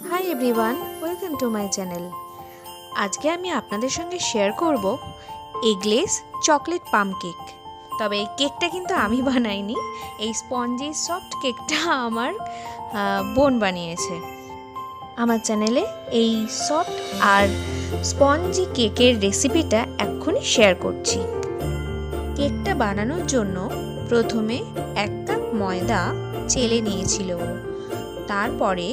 Hi everyone, welcome to my channel. আজকে আমি আপনাদের সঙ্গে শেয়ার করব এগলেস চকলেট পাম কেক। তবে এই কেকটা কিন্তু আমি বানাইনি, এই স্পঞ্জি সফট কেকটা আমার বোন বানিয়েছে। আমার চ্যানেলে এই সফট আর স্পঞ্জি কেকের রেসিপিটা এক্ষুনি শেয়ার করছি। কেকটা বানানোর জন্য প্রথমে 1 কাপ ময়দা চেলে নিয়েছিল, তারপরে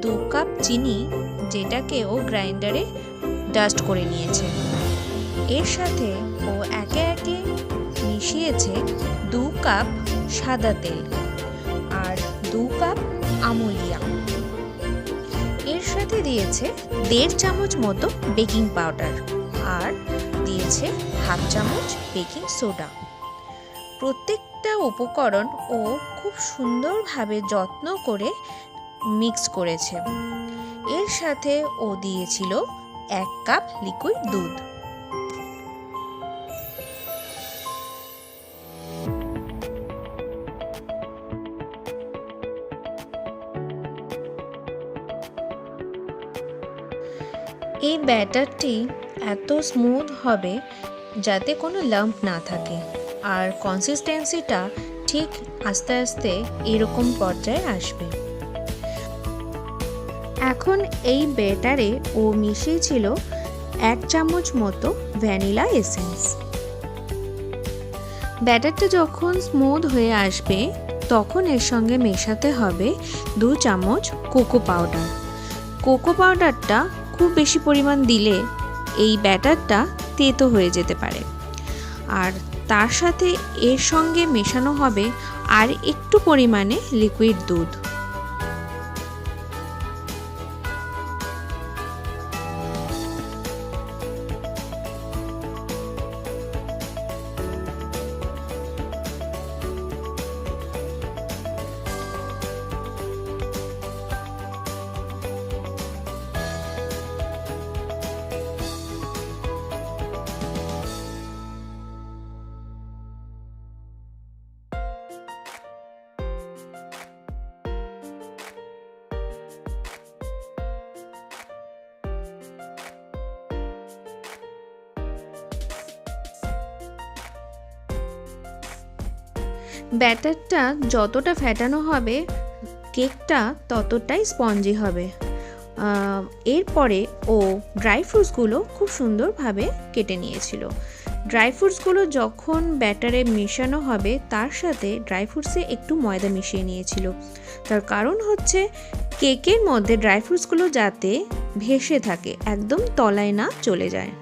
2 কাপ চিনি, যেটাকে ও গ্রাইন্ডারে ডাস্ট করে নিয়েছে। এর সাথে ও একে একে মিশিয়েছে 2 কাপ সাদা তেল আর 2 কাপ আমুলিয়া। এর সাথে দিয়েছে 1.5 চামচ মতো বেকিং পাউডার আর দিয়েছে 1/2 চামচ বেকিং সোডা। প্রত্যেকটা উপকরণ ও খুব সুন্দরভাবে যত্ন করে মিক্স করেছে। এর সাথে ও দিয়েছিল 1 কাপ লিকুইড দুধ। এই ব্যাটারটি এত স্মুথ হবে যাতে কোনো লাম্প না থাকে, আর কনসিস্টেন্সিটা ঠিক আস্তে আস্তে এরকম পর্যায়ে আসবে। এখন এই ব্যাটারে ও মিশিয়েছিল 1 চামচ মতো ভ্যানিলা এসেন্স। ব্যাটারটা যখন স্মুথ হয়ে আসবে তখন এর সঙ্গে মেশাতে হবে 2 চামচ কোকো পাউডার। কোকো পাউডারটা খুব বেশি পরিমাণ দিলে এই ব্যাটারটা তেতো হয়ে যেতে পারে। আর তার সাথে এর সঙ্গে মেশানো হবে আর একটু পরিমাণে লিকুইড দুধ। ব্যাটারটা যতটা ফ্যাটানো হবে কেকটা ততটাই স্পঞ্জি হবে। এরপরে ও ড্রাই ফ্রুটসগুলো খুব সুন্দরভাবে কেটে নিয়েছিল। ড্রাই ফ্রুটসগুলো যখন ব্যাটারে মেশানো হবে তার সাথে ড্রাই ফ্রুটসে একটু ময়দা মিশিয়ে নিয়েছিল। তার কারণ হচ্ছে কেকের মধ্যে ড্রাই ফ্রুটসগুলো যাতে ভেসে থাকে, একদম তলায় না চলে যায়।